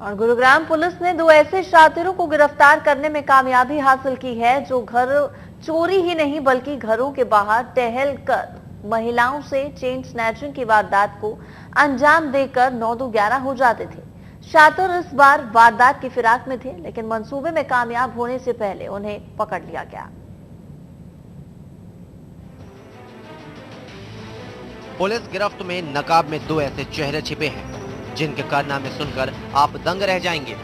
और गुरुग्राम पुलिस ने 2 ऐसे शातिरों को गिरफ्तार करने में कामयाबी हासिल की है जो घर चोरी ही नहीं बल्कि घरों के बाहर टहल कर महिलाओं से चेन स्नैचिंग की वारदात को अंजाम देकर 9-11 हो जाते थे। शातिर इस बार वारदात की फिराक में थे, लेकिन मंसूबे में कामयाब होने से पहले उन्हें पकड़ लिया गया। पुलिस गिरफ्त में नकाब में 2 ऐसे चेहरे छिपे हैं जिनके कारनामे सुनकर आप दंग रह जाएंगे।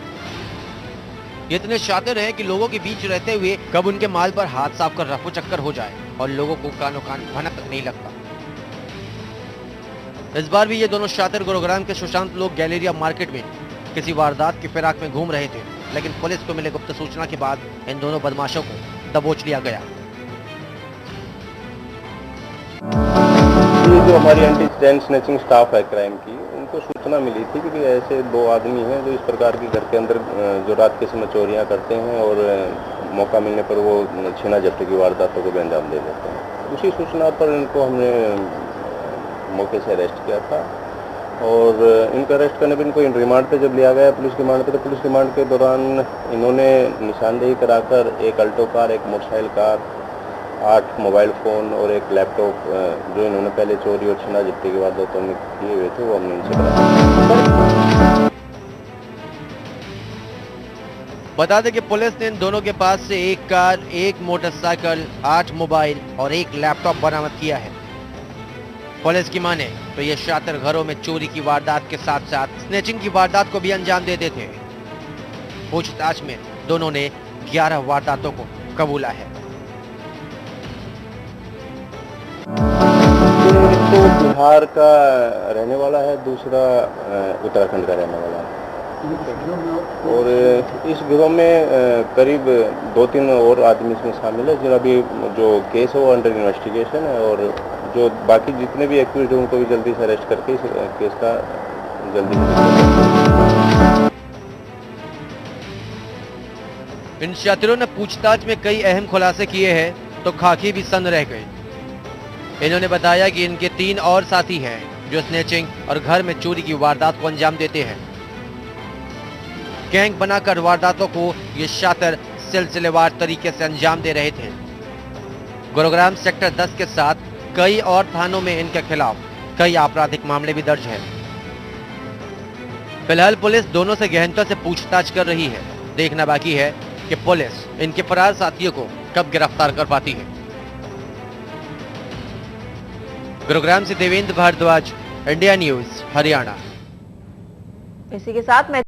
ये इतने शातिर हैं कि लोगों के बीच रहते हुए कब उनके माल पर हाथ साफ कर रफू चक्कर हो जाए और लोगों को कानों कान भनक नहीं लगता। इस बार भी ये दोनों शातिर गुरुग्राम के सुशांत लोग गैलेरिया मार्केट में किसी वारदात की फिराक में घूम रहे थे, लेकिन पुलिस को मिले गुप्त सूचना के बाद इन दोनों बदमाशों को दबोच लिया गया। ये जो हमारी एंटी चेन स्नैचिंग स्टाफ है क्राइम की, उनको सूचना मिली थी कि ऐसे 2 आदमी हैं जो इस प्रकार की घर के अंदर जो रात के समय चोरियां करते हैं और मौका मिलने पर वो छीना झपटी की वारदातों को भी अंजाम दे देते हैं। उसी सूचना पर इनको हमने मौके से अरेस्ट किया था और इनका अरेस्ट करने पर इनको रिमांड पे जब लिया गया पुलिस रिमांड पे, तो पुलिस रिमांड के दौरान इन्होंने निशानदेही कराकर एक अल्टो कार, एक मोटरसाइकिल कार, 8 मोबाइल फ़ोन और एक लैपटॉप जो इन्होंने पहले चोरी और छीना झपटी की वारदातों में किए हुए थे, वो हमने इनसे कराया। बता दें कि पुलिस ने इन दोनों के पास से 1 कार, 1 मोटरसाइकिल, 8 मोबाइल और 1 लैपटॉप बरामद किया है। पुलिस की माने तो ये शातिर घरों में चोरी की वारदात के साथ साथ स्नैचिंग की वारदात को भी अंजाम देते थे। पूछताछ में दोनों ने 11 वारदातों को कबूला है। एक तो बिहार का रहने वाला है, दूसरा उत्तराखंड का रहने वाला है और इस गिरोह में करीब 2-3 और आदमी इसमें शामिल है। जो अभी जो केस है वो अंडर इन्वेस्टिगेशन है और जो बाकी जितने भी एक्यूज्ड हैं उनको भी जल्दी से अरेस्ट करके इस केस का जल्दी इन शातिरों ने पूछताछ में कई अहम खुलासे किए हैं तो खाकी भी सन्न रह गई। इन्होंने बताया कि इनके 3 और साथी हैं जो स्नैचिंग और घर में चोरी की वारदात को अंजाम देते हैं। गैंग बनाकर वारदातों को ये शातिर सिलसिलेवार तरीके से अंजाम दे रहे थे। गुरुग्राम सेक्टर 10 के साथ कई और थानों में इनके खिलाफ कई आपराधिक मामले भी दर्ज हैं। फिलहाल पुलिस दोनों से गहनता से पूछताछ कर रही है। देखना बाकी है कि पुलिस इनके फरार साथियों को कब गिरफ्तार कर पाती है। गुरुग्राम से देवेंद्र भारद्वाज, इंडिया न्यूज, हरियाणा। इसी के साथ मैं